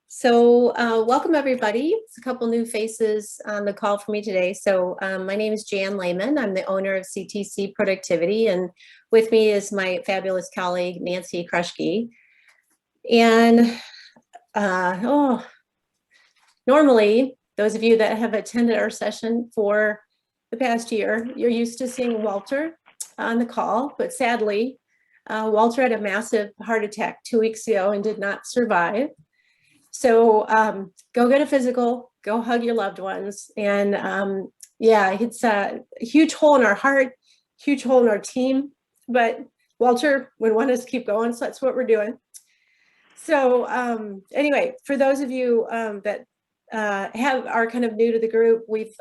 Welcome everybody. It's a couple new faces on the call for me today. My name is Jan Lehman. I'm the owner of CTC Productivity, and with me is my fabulous colleague, Nancy Krushke. And normally, those of you that have attended our session for the past year, you're used to seeing Walter on the call, but sadly, Walter had a massive heart attack 2 weeks ago and did not survive. So go get a physical, go hug your loved ones. And yeah, it's a huge hole in our heart, huge hole in our team. But Walter would want us to keep going, so that's what we're doing. So anyway, for those of you that are kind of new to the group, we've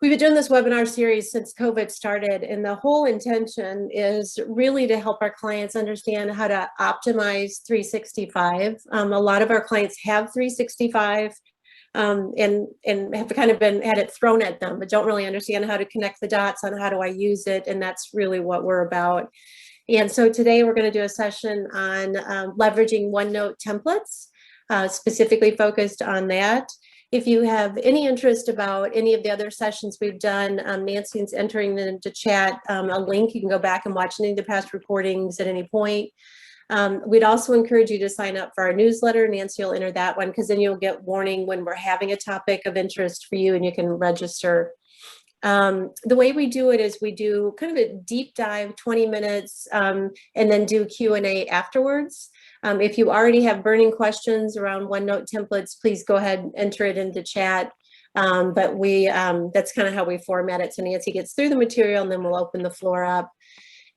been doing this webinar series since COVID started, and the whole intention is really to help our clients understand how to optimize 365. A lot of our clients have 365 and have kind of had it thrown at them, but don't really understand how to connect the dots on how do I use it, and that's really what we're about. And so today we're going to do a session on leveraging OneNote templates, specifically focused on that. If you have any interest about any of the other sessions we've done, Nancy's entering into chat a link. You can go back and watch any of the past recordings at any point. We'd also encourage you to sign up for our newsletter. Nancy will enter that one, because then you'll get warning when we're having a topic of interest for you and you can register. The way we do it is we do kind of a deep dive, 20 minutes, and then do Q&A afterwards. If you already have burning questions around OneNote templates, please go ahead and enter it into chat. But that's kind of how we format it. So Nancy gets through the material and then we'll open the floor up.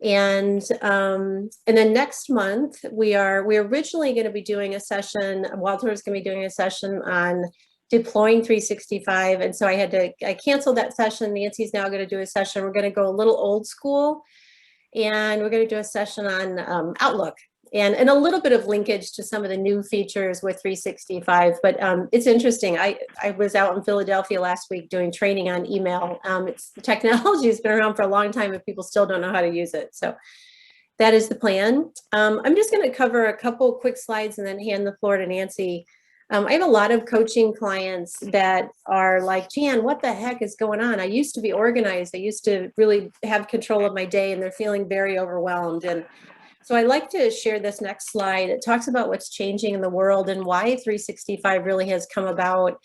And then next month, we're originally going to be doing a session, Walter is going to be doing a session on deploying 365. And so I canceled that session. Nancy's now going to do a session. We're going to go a little old school, and we're going to do a session on Outlook. And a little bit of linkage to some of the new features with 365, but it's interesting. I was out in Philadelphia last week doing training on email. Technology has been around for a long time, and people still don't know how to use it. So that is the plan. I'm just going to cover a couple quick slides and then hand the floor to Nancy. I have a lot of coaching clients that are like, Jan, what the heck is going on? I used to be organized. I used to really have control of my day, and they're feeling very overwhelmed. And so I'd like to share this next slide. It talks about what's changing in the world and why 365 really has come about.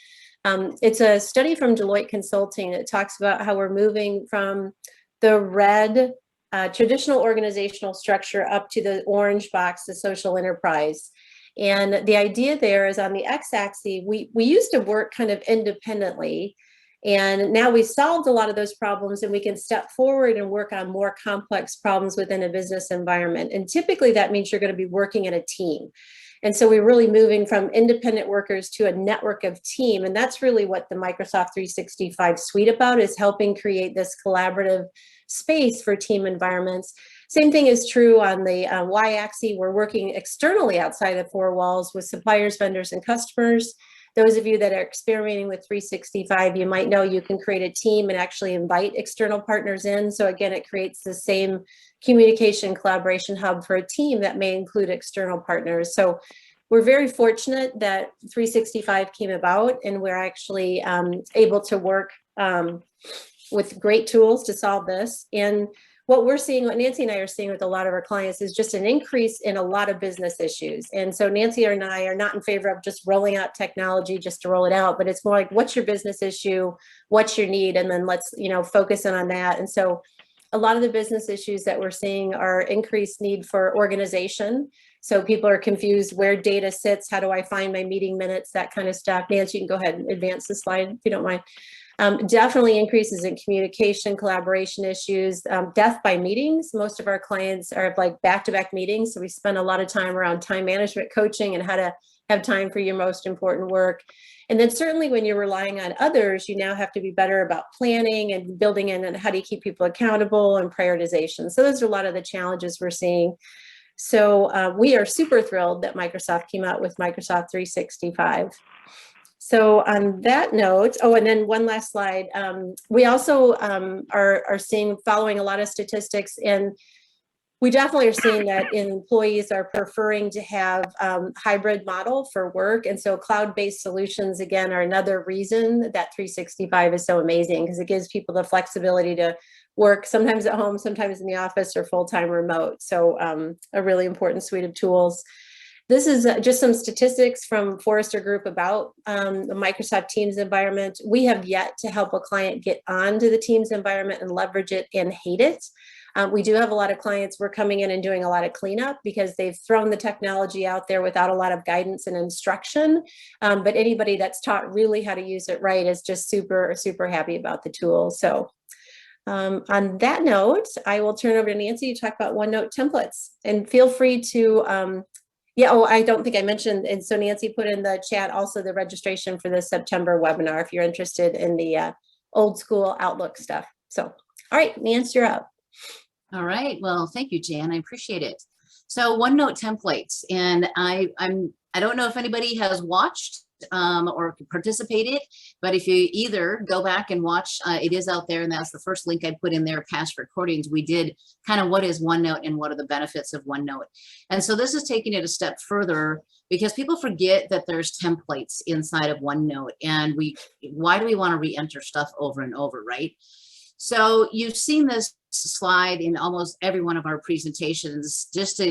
It's a study from Deloitte Consulting. It talks about how we're moving from the red traditional organizational structure up to the orange box, the social enterprise. And the idea there is on the x-axis, we used to work kind of independently. And now we solved a lot of those problems, and we can step forward and work on more complex problems within a business environment. And typically that means you're going to be working in a team. And so we're really moving from independent workers to a network of team. And that's really what the Microsoft 365 suite about, is helping create this collaborative space for team environments. Same thing is true on the y-axis. We're working externally outside of four walls with suppliers, vendors, and customers. Those of you that are experimenting with 365, you might know you can create a team and actually invite external partners in. So again, it creates the same communication collaboration hub for a team that may include external partners. So we're very fortunate that 365 came about, and we're actually able to work with great tools to solve this. And what we're seeing, what Nancy and I are seeing with a lot of our clients, is just an increase in a lot of business issues. And so Nancy and I are not in favor of just rolling out technology just to roll it out, but it's more like, what's your business issue? What's your need? And then let's, focus in on that. And so a lot of the business issues that we're seeing are increased need for organization. So people are confused where data sits. How do I find my meeting minutes? That kind of stuff. Nancy, you can go ahead and advance the slide if you don't mind. Definitely increases in communication, collaboration issues, death by meetings. Most of our clients are like back-to-back meetings. So we spend a lot of time around time management coaching and how to have time for your most important work. And then certainly when you're relying on others, you now have to be better about planning and building in, and how do you keep people accountable, and prioritization. So those are a lot of the challenges we're seeing. So we are super thrilled that Microsoft came out with Microsoft 365. So on that note, and then one last slide. We also are seeing, following a lot of statistics, and We definitely are seeing that employees are preferring to have hybrid model for work. And so cloud-based solutions, again, are another reason that 365 is so amazing, because it gives people the flexibility to work sometimes at home, sometimes in the office, or full-time remote. So a really important suite of tools. This is just some statistics from Forrester Group about the Microsoft Teams environment. We have yet to help a client get onto the Teams environment and leverage it and hate it. We do have a lot of clients, we're coming in and doing a lot of cleanup because they've thrown the technology out there without a lot of guidance and instruction. But anybody that's taught really how to use it right is just super, super happy about the tool. So on that note, I will turn over to Nancy to talk about OneNote templates, and feel free to, I don't think I mentioned, and so Nancy put in the chat also the registration for the September webinar if you're interested in the old school Outlook stuff. So, all right, Nancy, you're up. All right, well, thank you, Jan, I appreciate it. So OneNote templates, and I don't know if anybody has watched or participated, but if you either go back and watch, it is out there, and that's the first link I put in there, past recordings. We did kind of what is OneNote and what are the benefits of OneNote. And so this is taking it a step further, because people forget that there's templates inside of OneNote, and why do we want to re-enter stuff over and over, right? So you've seen this slide in almost every one of our presentations, just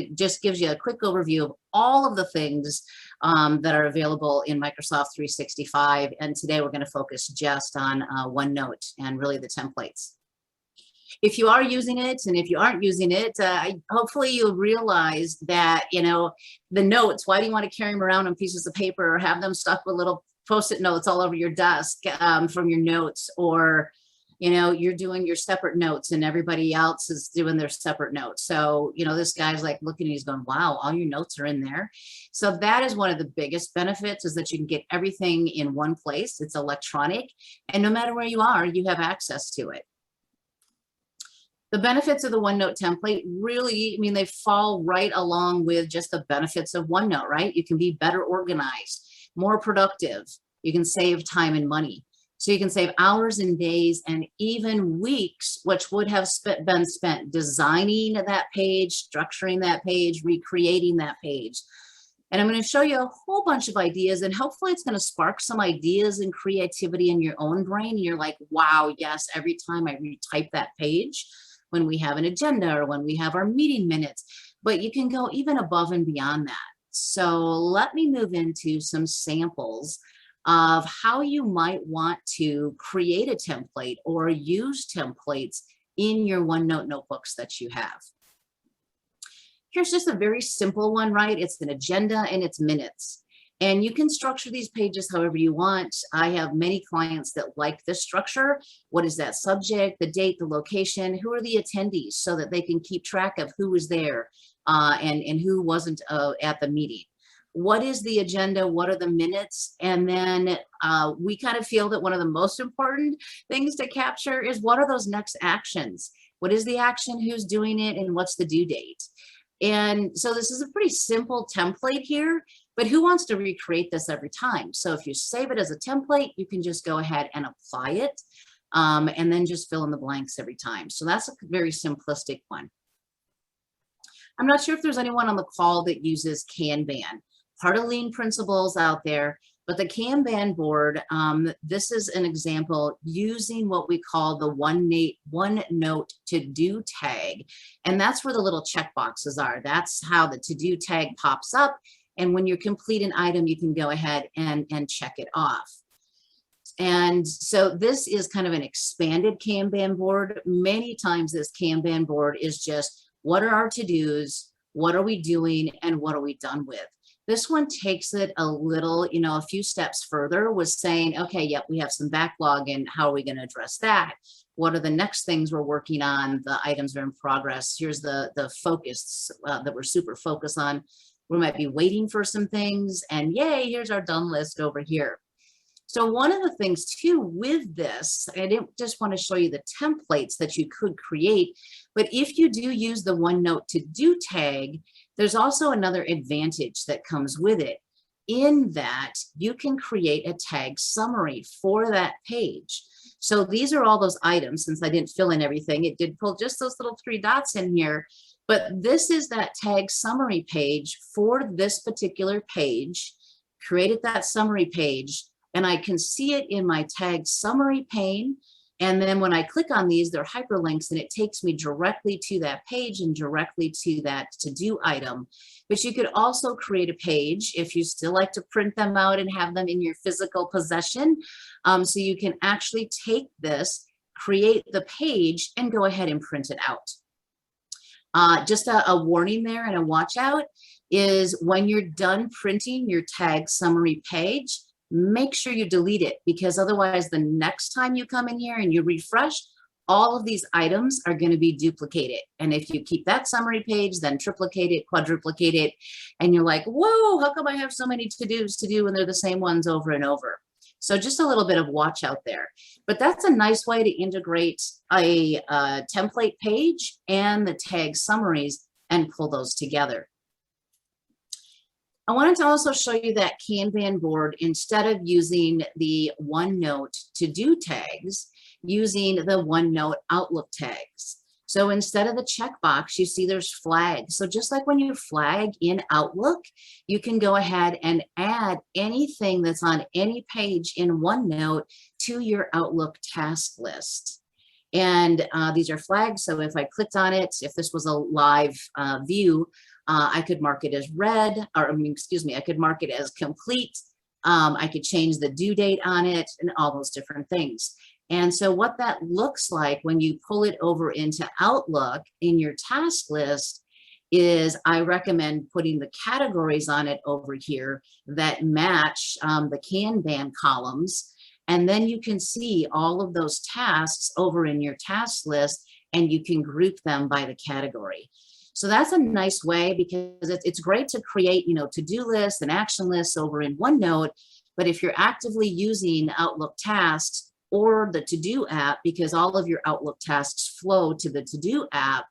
gives you a quick overview of all of the things that are available in Microsoft 365. And today we're going to focus just on OneNote and really the templates. If you are using it, and if you aren't using it, hopefully you'll realize that, you know, the notes, why do you want to carry them around on pieces of paper or have them stuck with little Post-it notes all over your desk from your notes, or you know, you're doing your separate notes and everybody else is doing their separate notes. So, you know, this guy's like looking and he's going, wow, all your notes are in there. So that is one of the biggest benefits, is that you can get everything in one place. It's electronic, and no matter where you are, you have access to it. The benefits of the OneNote template really, I mean, they fall right along with just the benefits of OneNote, right? You can be better organized, more productive. You can save time and money. So you can save hours and days and even weeks, which would have been spent designing that page, structuring that page, recreating that page. And I'm going to show you a whole bunch of ideas, and hopefully it's going to spark some ideas and creativity in your own brain. And you're like, wow, yes, every time I retype that page, when we have an agenda or when we have our meeting minutes, but you can go even above and beyond that. So let me move into some samples of how you might want to create a template or use templates in your OneNote notebooks that you have. Here's just a very simple one, right? It's an agenda and it's minutes. And you can structure these pages however you want. I have many clients that like this structure. What is that subject, the date, the location, who are the attendees, so that they can keep track of who was there and who wasn't at the meeting. What is the agenda? What are the minutes? And then we kind of feel that one of the most important things to capture is, what are those next actions? What is the action? Who's doing it? And what's the due date? And so this is a pretty simple template here, but who wants to recreate this every time? So if you save it as a template, you can just go ahead and apply it and then just fill in the blanks every time. So that's a very simplistic one. I'm not sure if there's anyone on the call that uses KanBan. Part of lean principles out there, but the KanBan board, this is an example using what we call the OneNote to-do tag. And that's where the little check boxes are. That's how the to-do tag pops up. And when you complete an item, you can go ahead and check it off. And so this is kind of an expanded KanBan board. Many times this KanBan board is just, what are our to-dos? What are we doing? And what are we done with? This one takes it a little, you know, a few steps further, was saying, okay, yep, we have some backlog, and how are we going to address that? What are the next things we're working on? The items are in progress. Here's the focus that we're super focused on. We might be waiting for some things, and yay, here's our done list over here. So one of the things too with this, I didn't just want to show you the templates that you could create, but if you do use the OneNote to-do tag, there's also another advantage that comes with it, in that you can create a tag summary for that page. So these are all those items. Since I didn't fill in everything, it did pull just those little 3 dots in here, But this is that tag summary page for this particular page. Created that summary page, and I can see it in my tag summary pane. And then when I click on these, they're hyperlinks, and it takes me directly to that page and directly to that to-do item. But you could also create a page if you still like to print them out and have them in your physical possession. So you can actually take this, create the page, and go ahead and print it out. Just a warning there and a watch out is when you're done printing your tag summary page, make sure you delete it, because otherwise the next time you come in here and you refresh, all of these items are going to be duplicated. And if you keep that summary page, then triplicate it, quadruplicate it, and you're like, whoa, how come I have so many to-dos to do when they're the same ones over and over? So just a little bit of watch out there. But that's a nice way to integrate a template page and the tag summaries and pull those together. I wanted to also show you that KanBan board, instead of using the OneNote to-do tags, using the OneNote Outlook tags. So instead of the checkbox, you see there's flags. So just like when you flag in Outlook, you can go ahead and add anything that's on any page in OneNote to your Outlook task list. And these are flags. So if I clicked on it, if this was a live view, I could mark it as red, or I could mark it as complete. I could change the due date on it and all those different things. And so what that looks like when you pull it over into Outlook in your task list is I recommend putting the categories on it over here that match the KanBan columns. And then you can see all of those tasks over in your task list, and you can group them by the category. So that's a nice way, because it's great to create, to-do lists and action lists over in OneNote. But if you're actively using Outlook tasks or the to-do app, because all of your Outlook tasks flow to the to-do app,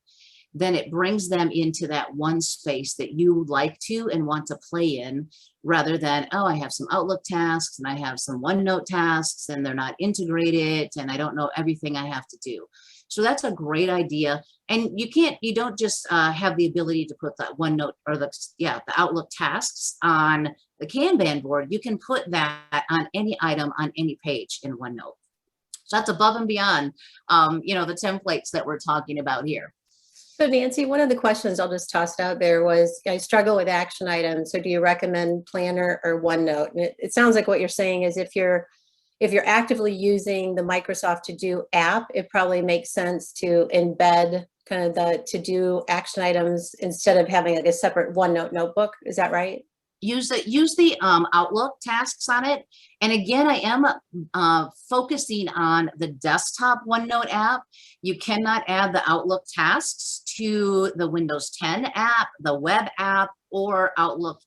then it brings them into that one space that you like to and want to play in, rather than, oh, I have some Outlook tasks and I have some OneNote tasks and they're not integrated and I don't know everything I have to do. So that's a great idea. And you don't just have the ability to put that OneNote or the Outlook tasks on the KanBan board. You can put that on any item on any page in OneNote. So that's above and beyond, the templates that we're talking about here. So Nancy, one of the questions I'll just toss out there was, I struggle with action items. So do you recommend Planner or OneNote? And it sounds like what you're saying is if you're actively using the Microsoft To-Do app, it probably makes sense to embed kind of the to-do action items instead of having like a separate OneNote notebook. Is that right? Use the Outlook tasks on it. And again, I am focusing on the desktop OneNote app. You cannot add the Outlook tasks to the Windows 10 app, the web app, or OneNote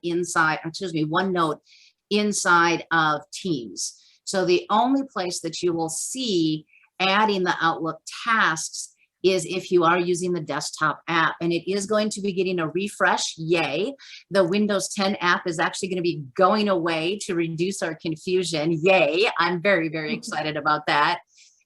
inside of Teams. So the only place that you will see adding the Outlook tasks is if you are using the desktop app, and it is going to be getting a refresh, yay. The Windows 10 app is actually going to be going away to reduce our confusion, yay. I'm very, very excited about that.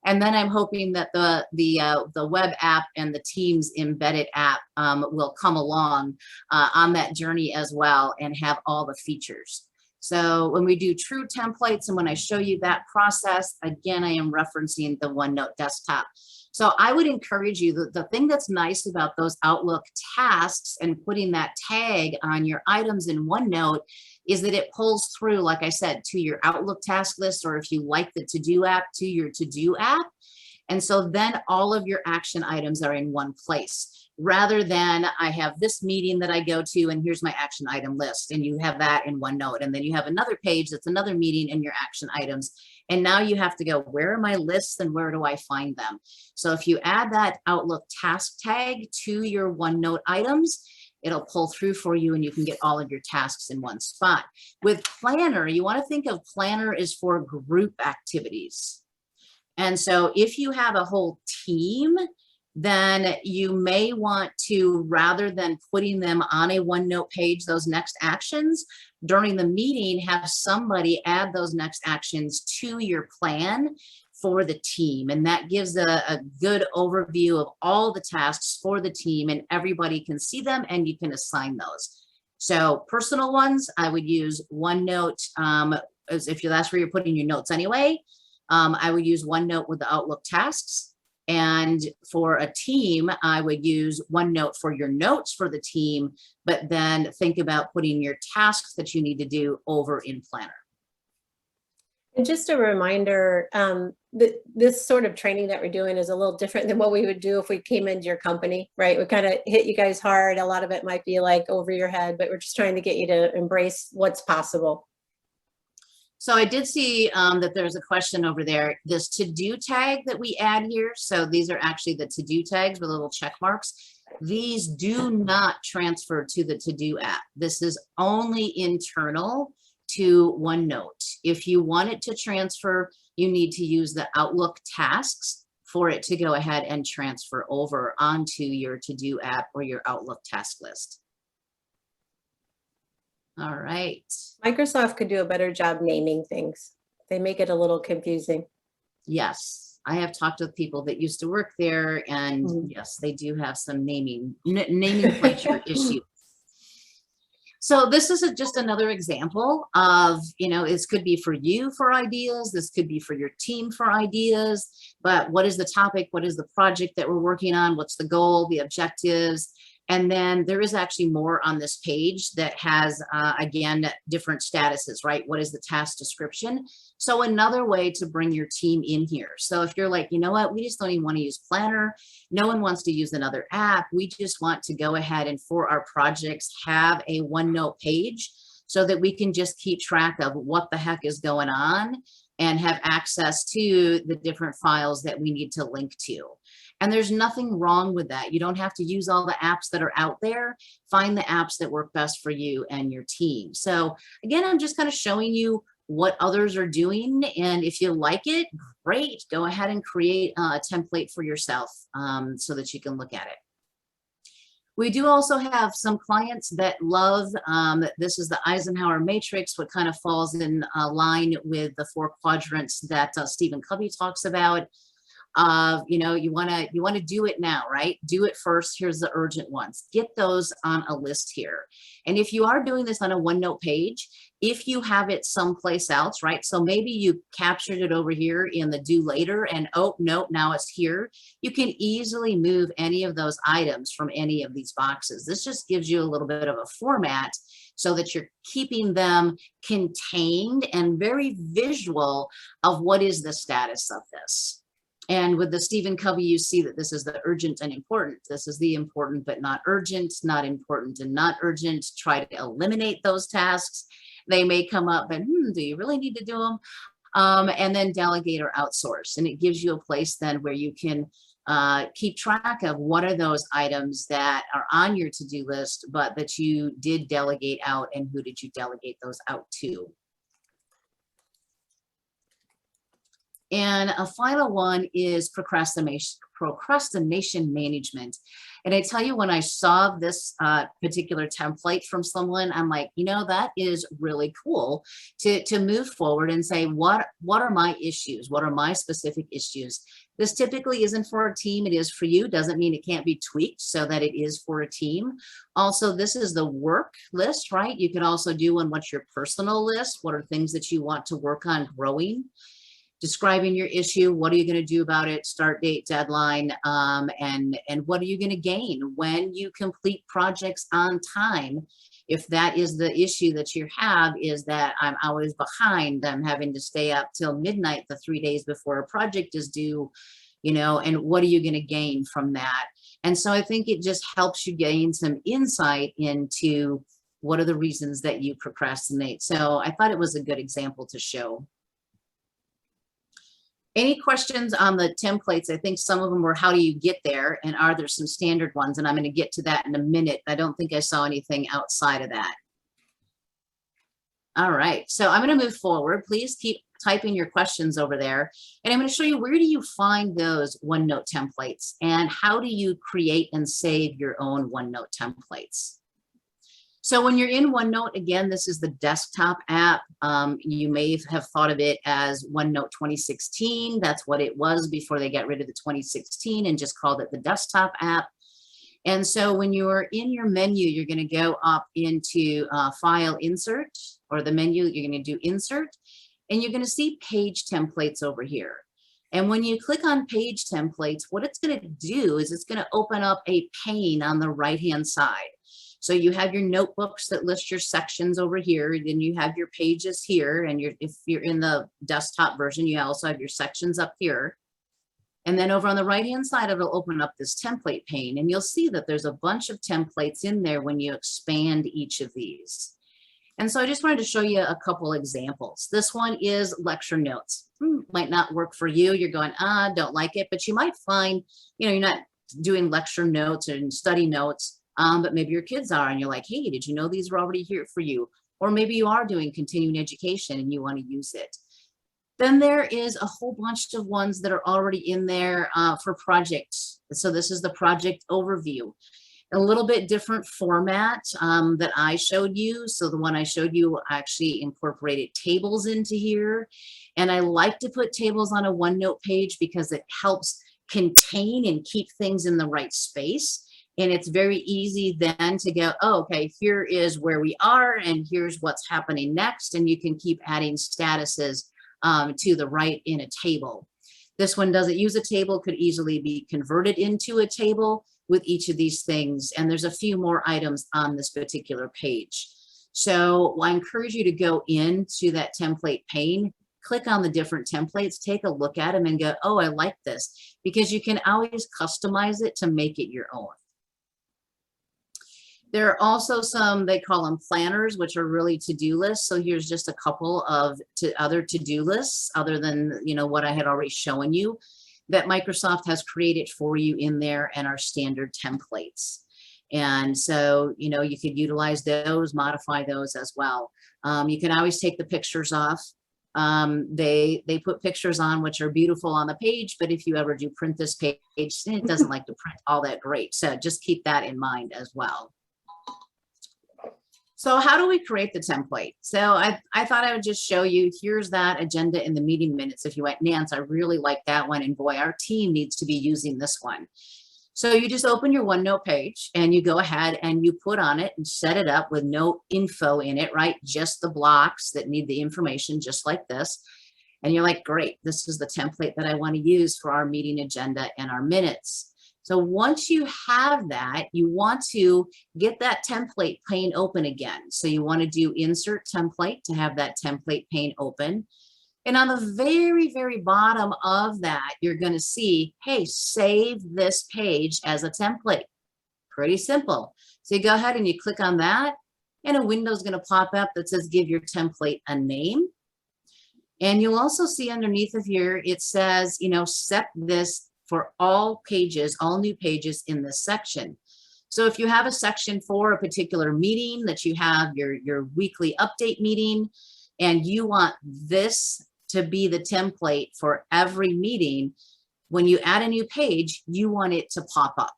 And then I'm hoping that the web app and the Teams embedded app will come along on that journey as well and have all the features. So when we do true templates and when I show you that process, again, I am referencing the OneNote desktop. So I would encourage you, the thing that's nice about those Outlook tasks and putting that tag on your items in OneNote is that it pulls through, like I said, to your Outlook task list, or if you like the to-do app, to your to-do app. And so then all of your action items are in one place, rather than I have this meeting that I go to and here's my action item list, and you have that in OneNote, and then you have another page that's another meeting and your action items. And now you have to go, where are my lists and where do I find them? So if you add that Outlook task tag to your OneNote items, it'll pull through for you and you can get all of your tasks in one spot. With Planner, you want to think of Planner as for group activities. And so if you have a whole team, then you may want to, rather than putting them on a OneNote page, those next actions, during the meeting, have somebody add those next actions to your plan for the team. And that gives a good overview of all the tasks for the team, and everybody can see them and you can assign those. So personal ones, I would use OneNote, as if that's where you're putting your notes anyway. I would use OneNote with the Outlook tasks. And for a team, I would use OneNote for your notes for the team, but then think about putting your tasks that you need to do over in Planner. And just a reminder, this sort of training that we're doing is a little different than what we would do if we came into your company, right? We kind of hit you guys hard. A lot of it might be like over your head, but we're just trying to get you to embrace what's possible. So I did see that there's a question over there, this to-do tag that we add here. So these are actually the to-do tags with little check marks. These do not transfer to the to-do app. This is only internal to OneNote. If you want it to transfer, you need to use the Outlook tasks for it to go ahead and transfer over onto your to-do app or your Outlook task list. All right. Microsoft could do a better job naming things. They make it a little confusing. Yes, I have talked with people that used to work there, and yes, they do have some naming nomenclature issues. So this is just another example of, this could be for you for ideas. This could be for your team for ideas. But what is the topic? What is the project that we're working on? What's the goal, the objectives? And then there is actually more on this page that has, again, different statuses, right? What is the task description? So another way to bring your team in here. So if you're like, you know what, we just don't even want to use Planner. No one wants to use another app. We just want to go ahead and for our projects have a OneNote page so that we can just keep track of what the heck is going on and have access to the different files that we need to link to. And there's nothing wrong with that. You don't have to use all the apps that are out there. Find the apps that work best for you and your team. So again, I'm just kind of showing you what others are doing. And if you like it, great. Go ahead and create a template for yourself so that you can look at it. We do also have some clients that love, this is the Eisenhower Matrix, what kind of falls in line with the 4 quadrants that Stephen Covey talks about. You want to do it now, right? Do it first. Here's the urgent ones. Get those on a list here. And if you are doing this on a OneNote page, if you have it someplace else, right? So maybe you captured it over here in the do later and, oh, no, now it's here. You can easily move any of those items from any of these boxes. This just gives you a little bit of a format so that you're keeping them contained and very visual of what is the status of this. And with the Stephen Covey, you see that this is the urgent and important. This is the important but not urgent, not important and not urgent. Try to eliminate those tasks. They may come up and, do you really need to do them? And then delegate or outsource. And it gives you a place then where you can keep track of what are those items that are on your to-do list, but that you did delegate out, and who did you delegate those out to? And a final one is procrastination management. And I tell you, when I saw this particular template from someone, I'm like, that is really cool to move forward and say, what are my issues? What are my specific issues? This typically isn't for a team. It is for you. Doesn't mean it can't be tweaked so that it is for a team. Also, this is the work list, right? You can also do one, what's your personal list? What are things that you want to work on growing? Describing your issue, what are you going to do about it, start date, deadline, and what are you going to gain when you complete projects on time. If that is the issue that you have, is that I'm always behind, I'm having to stay up till midnight the 3 days before a project is due, and what are you going to gain from that? And so I think it just helps you gain some insight into what are the reasons that you procrastinate. So I thought it was a good example to show. Any questions on the templates? I think some of them were, how do you get there? And are there some standard ones? And I'm going to get to that in a minute. I don't think I saw anything outside of that. All right, so I'm going to move forward. Please keep typing your questions over there. And I'm going to show you, where do you find those OneNote templates? And how do you create and save your own OneNote templates? So when you're in OneNote, again, this is the desktop app. You may have thought of it as OneNote 2016. That's what it was before they got rid of the 2016 and just called it the desktop app. And so when you're in your menu, you're going to go up into File Insert, or the menu, you're going to do Insert, and you're going to see Page Templates over here. And when you click on Page Templates, what it's going to do is it's going to open up a pane on the right-hand side. So you have your notebooks that list your sections over here, then you have your pages here, and if you're in the desktop version, you also have your sections up here. And then over on the right-hand side, it'll open up this template pane, and you'll see that there's a bunch of templates in there when you expand each of these. And so I just wanted to show you a couple examples. This one is lecture notes. Might not work for you. You're going, don't like it, but you might find, you're not doing lecture notes and study notes, but maybe your kids are, and you're like, hey, did you know these were already here for you? Or maybe you are doing continuing education and you want to use it. Then there is a whole bunch of ones that are already in there for projects. So this is the project overview. A little bit different format that I showed you. So the one I showed you actually incorporated tables into here. And I like to put tables on a OneNote page because it helps contain and keep things in the right space. And it's very easy then to go, oh, okay, here is where we are and here's what's happening next. And you can keep adding statuses to the right in a table. This one doesn't use a table, could easily be converted into a table with each of these things. And there's a few more items on this particular page. So I encourage you to go into that template pane, click on the different templates, take a look at them and go, oh, I like this, because you can always customize it to make it your own. There are also some, they call them planners, which are really to-do lists. So here's just a couple of other to-do lists other than, what I had already shown you that Microsoft has created for you in there and are standard templates. And so, you could utilize those, modify those as well. You can always take the pictures off. They put pictures on which are beautiful on the page, but if you ever do print this page, it doesn't like to print all that great. So just keep that in mind as well. So how do we create the template? So I thought I would just show you, here's that agenda in the meeting minutes. If you went, Nance, I really like that one. And boy, our team needs to be using this one. So you just open your OneNote page and you go ahead and you put on it and set it up with no info in it, right? Just the blocks that need the information, just like this. And you're like, great, this is the template that I want to use for our meeting agenda and our minutes. So once you have that, you want to get that template pane open again. So you want to do insert template to have that template pane open. And on the very, very bottom of that, you're going to see, hey, save this page as a template. Pretty simple. So you go ahead and you click on that, and a window is going to pop up that says give your template a name. And you'll also see underneath of here, it says, set this for all pages, all new pages in this section. So if you have a section for a particular meeting that you have your weekly update meeting, and you want this to be the template for every meeting, when you add a new page, you want it to pop up.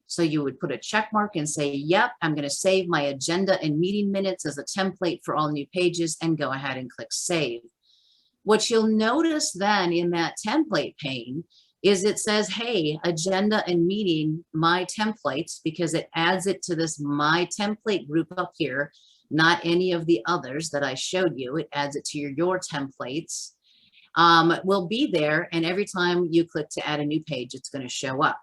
So you would put a check mark and say, yep, I'm going to save my agenda and meeting minutes as a template for all new pages, and go ahead and click save. What you'll notice then in that template pane is it says, hey, agenda and meeting, my templates, because it adds it to this my template group up here, not any of the others that I showed you. It adds it to your templates, will be there. And every time you click to add a new page, it's going to show up.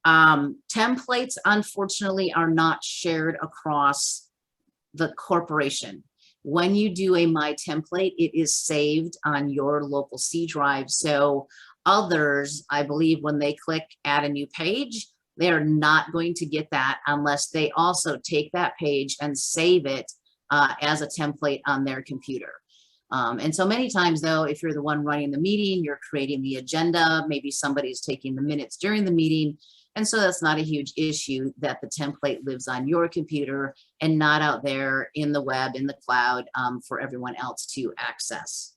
Templates, unfortunately, are not shared across the corporation. When you do a My Template, it is saved on your local C drive. So others, I believe, when they click add a new page, they are not going to get that unless they also take that page and save it as a template on their computer. And so many times, though, if you're the one running the meeting, you're creating the agenda, maybe somebody's taking the minutes during the meeting. And so that's not a huge issue that the template lives on your computer and not out there in the web, in the cloud, for everyone else to access.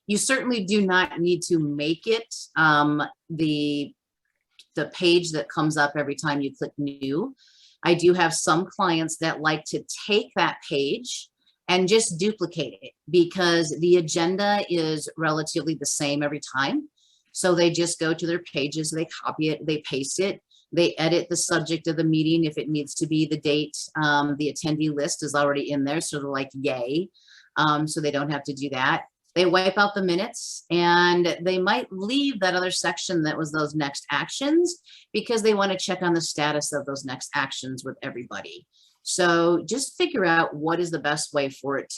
You certainly do not need to make it the page that comes up every time you click new. I do have some clients that like to take that page and just duplicate it because the agenda is relatively the same every time. So they just go to their pages, they copy it, they paste it, they edit the subject of the meeting if it needs to be the date. The attendee list is already in there, so they're like, yay. So they don't have to do that. They wipe out the minutes and they might leave that other section that was those next actions because they want to check on the status of those next actions with everybody. So just figure out what is the best way for it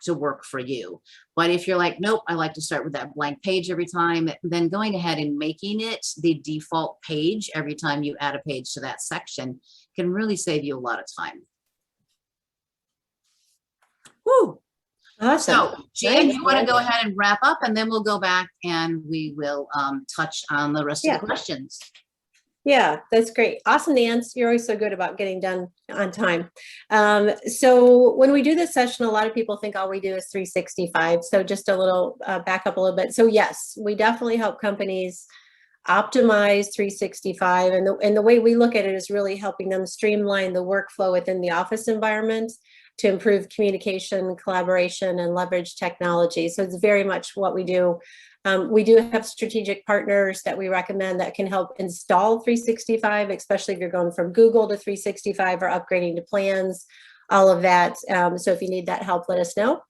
to work for you. But if you're like, nope, I like to start with that blank page every time, then going ahead and making it the default page every time you add a page to that section can really save you a lot of time. Woo! Awesome. So Jan, Nice. you want to go ahead and wrap up, and then we'll go back and we will touch on the rest of the questions. Yeah, that's great. Awesome, Nance. You're always so good about getting done on time. So when we do this session, a lot of people think all we do is 365. So just a little back up a little bit. So yes, we definitely help companies optimize 365. And the way we look at it is really helping them streamline the workflow within the office environment to improve communication, collaboration, and leverage technology. So it's very much what we do. We do have strategic partners that we recommend that can help install 365, especially if you're going from Google to 365 or upgrading to plans, all of that. So if you need that help, let us know.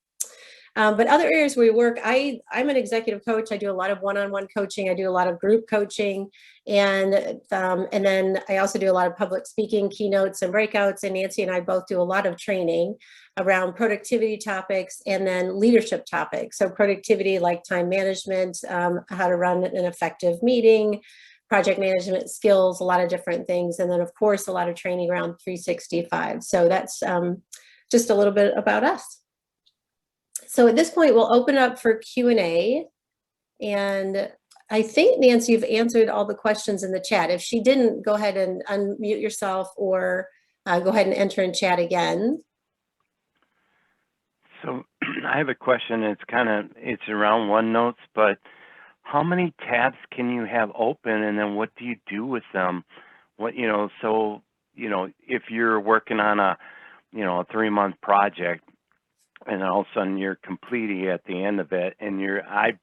But other areas where we work, I'm an executive coach. I do a lot of one-on-one coaching. I do a lot of group coaching. And then I also do a lot of public speaking, keynotes and breakouts. And Nancy and I both do a lot of training around productivity topics and then leadership topics. So productivity, like time management, how to run an effective meeting, project management skills, a lot of different things. And then of course, a lot of training around 365. So that's just a little bit about us. So at this point, we'll open up for Q&A. And I think, Nancy, you've answered all the questions in the chat. If she didn't, go ahead and unmute yourself or go ahead and enter in chat again. So I have a question. It's around OneNotes, but how many tabs can you have open, and then what do you do with them? If you're working on a 3-month project, and all of a sudden you're completing at the end of it, and I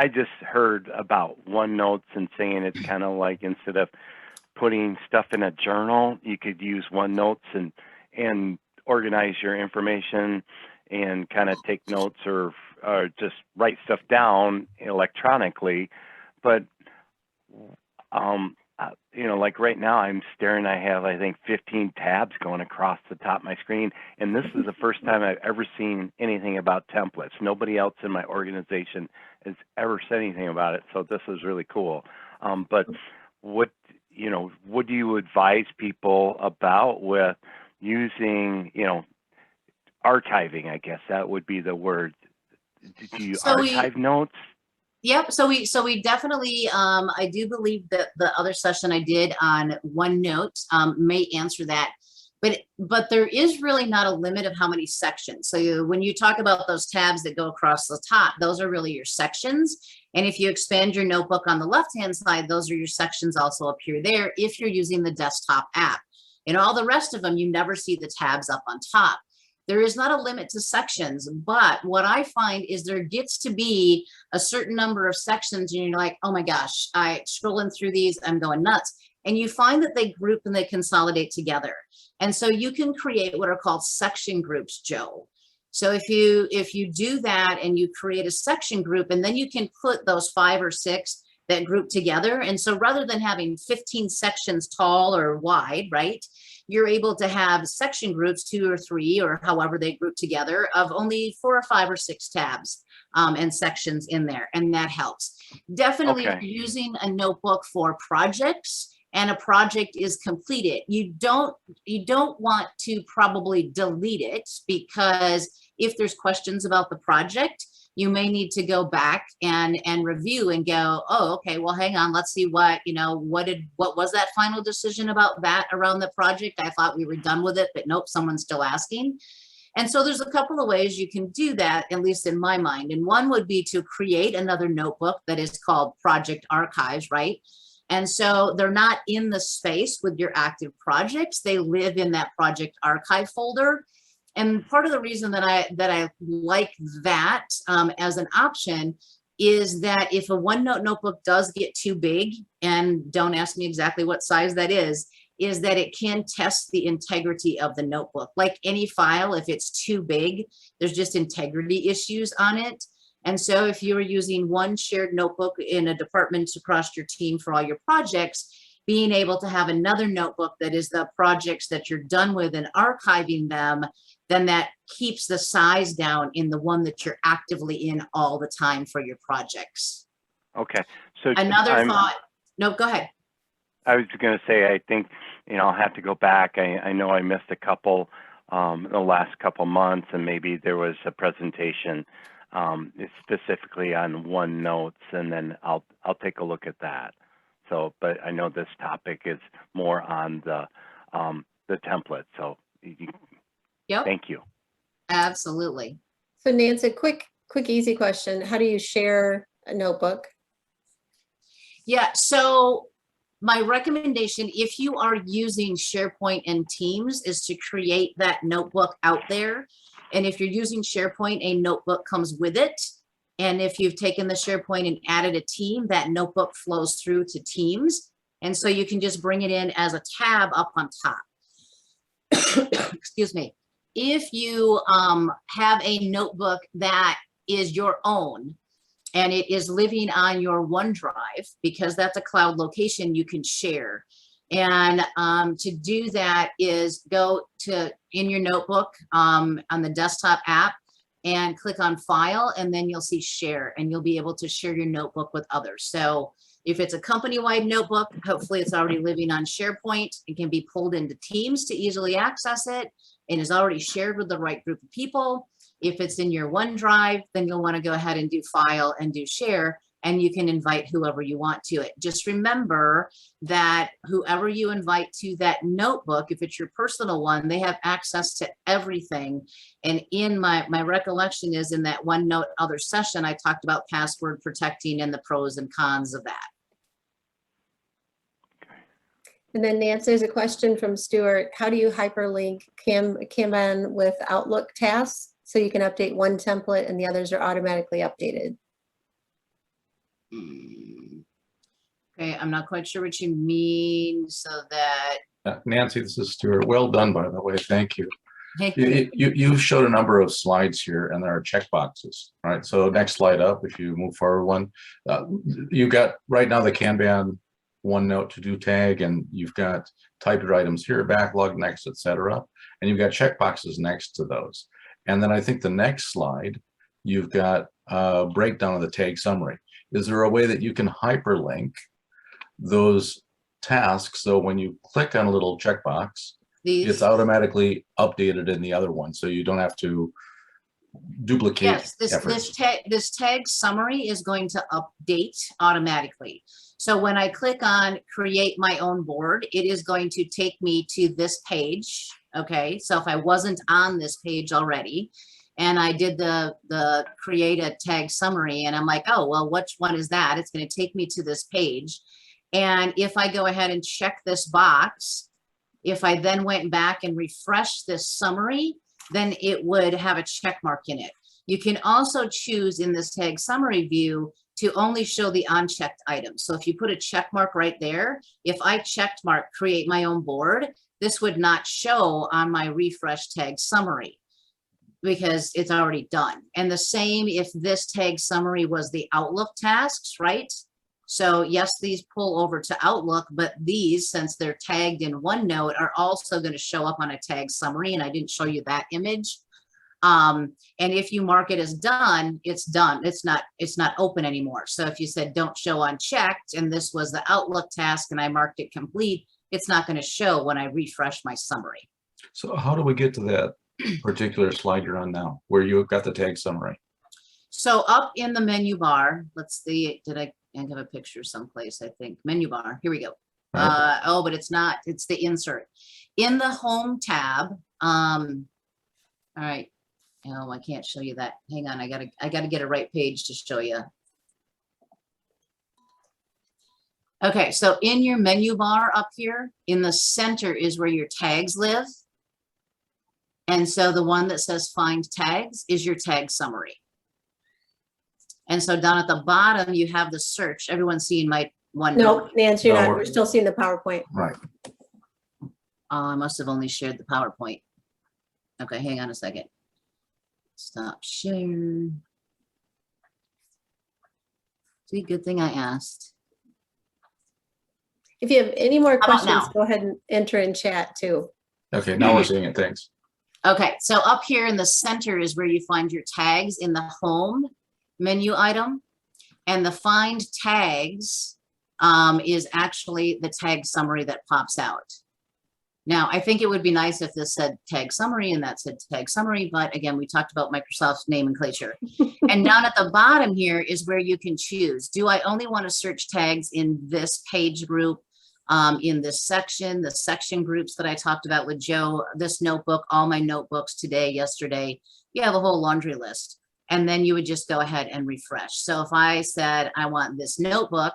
just heard about OneNotes and saying it's kind of like, instead of putting stuff in a journal, you could use OneNotes and organize your information and kind of take notes or just write stuff down electronically. But like right now I'm staring, I have, I think, 15 tabs going across the top of my screen. And this is the first time I've ever seen anything about templates. Nobody else in my organization has ever said anything about it. So this is really cool. But what do you advise people about with using, archiving? I guess that would be the word. Do you archive notes? Yep. So we definitely, I do believe that the other session I did on OneNote may answer that, but there is really not a limit of how many sections. So when you talk about those tabs that go across the top, those are really your sections. And if you expand your notebook on the left-hand side, those are your sections also appear there if you're using the desktop app. And all the rest of them, you never see the tabs up on top. There is not a limit to sections, but what I find is there gets to be a certain number of sections and you're like, oh my gosh, scrolling through these, I'm going nuts. And you find that they group and they consolidate together. And so you can create what are called section groups, Joe. So if you do that and you create a section group, and then you can put those 5 or 6 that group together. And so rather than having 15 sections tall or wide, right, you're able to have section groups, 2 or 3, or however they group together, of only 4 or 5 or 6 tabs and sections in there. And that helps. Definitely, Okay. If you're using a notebook for projects and a project is completed, you don't want to probably delete it, because if there's questions about the project, you may need to go back and review and go, oh, okay, well, hang on, let's see what was that final decision about that around the project? I thought we were done with it, but nope, someone's still asking. And so there's a couple of ways you can do that, at least in my mind. And one would be to create another notebook that is called Project Archives, right? And so they're not in the space with your active projects. They live in that project archive folder. And part of the reason that I like that as an option is that if a OneNote notebook does get too big, and don't ask me exactly what size that is that it can test the integrity of the notebook. Like any file, if it's too big, there's just integrity issues on it. And so if you're using one shared notebook in a department across your team for all your projects, being able to have another notebook that is the projects that you're done with and archiving them, then that keeps the size down in the one that you're actively in all the time for your projects. Okay. So Another thought, no, go ahead. I was going to say, I think, I'll have to go back. I know I missed a couple the last couple months, and maybe there was a presentation specifically on OneNotes, and then I'll take a look at that. So, but I know this topic is more on the template. So, Yep. Thank you. Absolutely. So Nancy, quick, easy question. How do you share a notebook? Yeah, so my recommendation, if you are using SharePoint and Teams, is to create that notebook out there. And if you're using SharePoint, a notebook comes with it. And if you've taken the SharePoint and added a team, that notebook flows through to Teams. And so you can just bring it in as a tab up on top. Excuse me. If you have a notebook that is your own, and it is living on your OneDrive, because that's a cloud location you can share. And to do that is go to in your notebook on the desktop app and click on File, and then you'll see Share, and you'll be able to share your notebook with others. So if it's a company-wide notebook, hopefully it's already living on SharePoint. It can be pulled into Teams to easily access it and is already shared with the right group of people. If it's in your OneDrive, then you'll want to go ahead and do File and do Share, and you can invite whoever you want to it. Just remember that whoever you invite to that notebook, if it's your personal one, they have access to everything. And in my recollection is in that OneNote other session, I talked about password protecting and the pros and cons of that. And then Nancy, there's a question from Stuart. How do you hyperlink KanBan with Outlook tasks so you can update one template and the others are automatically updated? Okay, I'm not quite sure what you mean. So that Nancy, this is Stuart. Well done, by the way. Thank you. hey, You showed a number of slides here, and there are check boxes, right? So next slide up, if you move forward one, you've got right now the KanBan OneNote to-do tag, and you've got typed items here, backlog next, etc. And you've got check boxes next to those. And then I think the next slide, you've got a breakdown of the tag summary. Is there a way that you can hyperlink those tasks so when you click on a little checkbox, it's automatically updated in the other one, so you don't have to duplicate? Yes, this tag summary is going to update automatically. So when I click on create my own board, it is going to take me to this page. Okay, so if I wasn't on this page already and I did the create a tag summary and I'm like, oh, well, which one is that? It's going to take me to this page. And if I go ahead and check this box, if I then went back and refreshed this summary, then it would have a check mark in it. You can also choose in this tag summary view to only show the unchecked items. So if you put a check mark right there, if I checked mark create my own board, this would not show on my refresh tag summary because it's already done. And the same if this tag summary was the Outlook tasks, right? So yes, these pull over to Outlook, but these, since they're tagged in OneNote, are also going to show up on a tag summary. And I didn't show you that image. And if you mark it as done, it's done. It's not open anymore. So if you said don't show unchecked, and this was the Outlook task and I marked it complete, it's not going to show when I refresh my summary. So how do we get to that particular slide you're on now, where you've got the tag summary? So up in the menu bar, let's see, did I have a picture someplace? I think menu bar, here we go. Right. Oh, but it's not, it's the insert. In the home tab, all right. Oh, I can't show you that. Hang on, I gotta get a right page to show you. Okay, so in your menu bar up here, in the center is where your tags live. And so the one that says find tags is your tag summary. And so down at the bottom, you have the search. Everyone's seeing my OneNote. No, Nancy, you're No, not. we're- We're still seeing the PowerPoint. Right. I must have only shared the PowerPoint. Okay, hang on a second. Stop share. See, good thing I asked. If you have any more How about questions, now? go ahead and enter in chat too. Okay, now we're seeing it. Thanks. Okay, so up here in the center is where you find your tags in the home menu item. And the find tags is actually the tag summary that pops out. Now, I think it would be nice if this said tag summary and that said tag summary, but again, we talked about Microsoft's nomenclature. And down at the bottom here is where you can choose. Do I only want to search tags in this page group, in this section, the section groups that I talked about with Joe, this notebook, all my notebooks today, yesterday, you have a whole laundry list. And then you would just go ahead and refresh. So if I said, I want this notebook,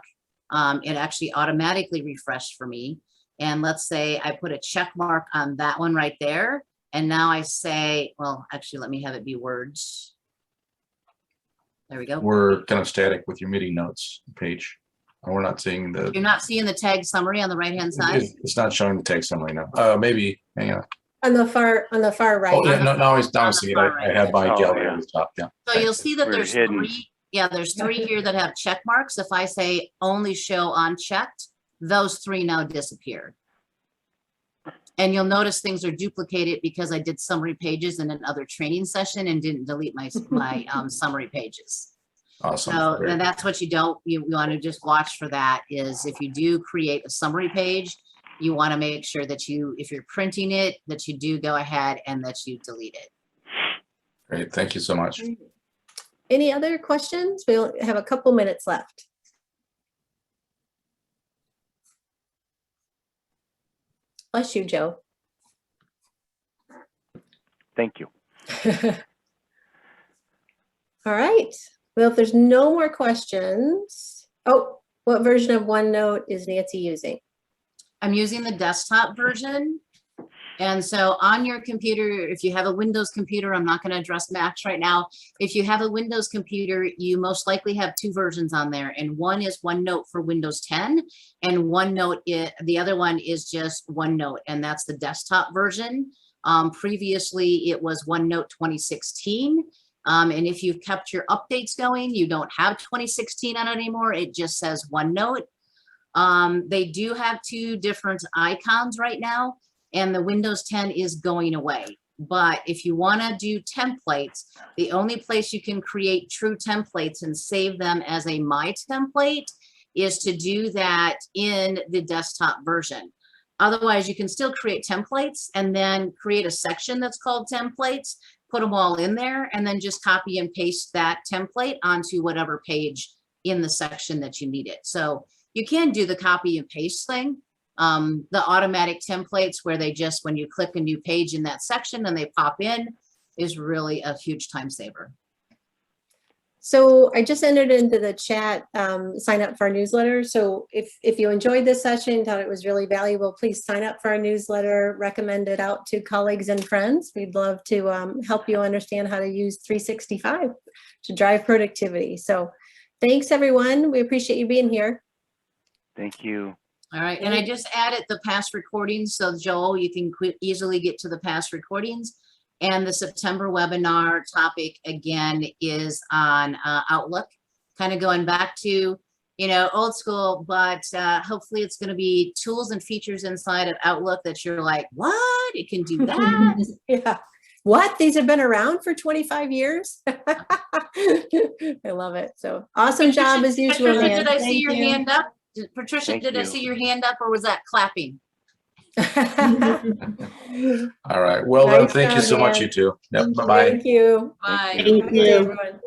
it actually automatically refreshed for me. And let's say I put a check mark on that one right there. And now I say, well, actually, let me have it be words. There we go. We're kind of static with your meeting notes page. And we're not seeing You're the, not seeing the tag summary on the right-hand side? it's not showing the tag summary now. Maybe, hang on. On the far right. Oh, yeah, no, now it's down. on the See, far I right. have my Oh, gallery yeah. at the top. Yeah. So you'll see that We're there's hidden. three. Yeah, there's three here that have check marks. If I say only show unchecked, those three now disappear. And you'll notice things are duplicated because I did summary pages in another training session and didn't delete my summary pages. Awesome. So Great. then that's what you want to just watch for. That is, if you do create a summary page, you want to make sure that if you're printing it, that you do go ahead and that you delete it. Great. Thank you so much. Any other questions? We'll have a couple minutes left. Bless you, Joe. Thank you. All right. Well, if there's no more questions. Oh, what version of OneNote is Nancy using? I'm using the desktop version. And so on your computer, if you have a Windows computer, I'm not going to address Macs right now. If you have a Windows computer, you most likely have two versions on there. And one is OneNote for Windows 10. And OneNote, the other one is just OneNote. And that's the desktop version. Previously, it was OneNote 2016. And if you've kept your updates going, you don't have 2016 on it anymore. It just says OneNote. They do have two different icons right now. And the Windows 10 is going away. But if you want to do templates, the only place you can create true templates and save them as a My template is to do that in the desktop version. Otherwise, you can still create templates and then create a section that's called templates, put them all in there, and then just copy and paste that template onto whatever page in the section that you need it. So you can do the copy and paste thing. The automatic templates where they just, when you click a new page in that section and they pop in, is really a huge time saver. So I just entered into the chat, sign up for our newsletter. So if you enjoyed this session, thought it was really valuable, please sign up for our newsletter, recommend it out to colleagues and friends. We'd love to help you understand how to use 365 to drive productivity. So thanks, everyone. We appreciate you being here. Thank you. All right, and I just added the past recordings, so Joel, you can easily get to the past recordings. And the September webinar topic, again, is on Outlook, kind of going back to, old school, but hopefully it's going to be tools and features inside of Outlook that you're like, what? It can do that? Yeah. What? These have been around for 25 years? I love it. So awesome job as usual, Patricia, man. did I see Thank your you. hand up? Patricia, Thank did I you. see your hand up or was that clapping? All right. Well, then, Nice thank you job, so much, man. you two. Yep. Bye-bye. Thank you. Bye. Thank you. Okay, everyone.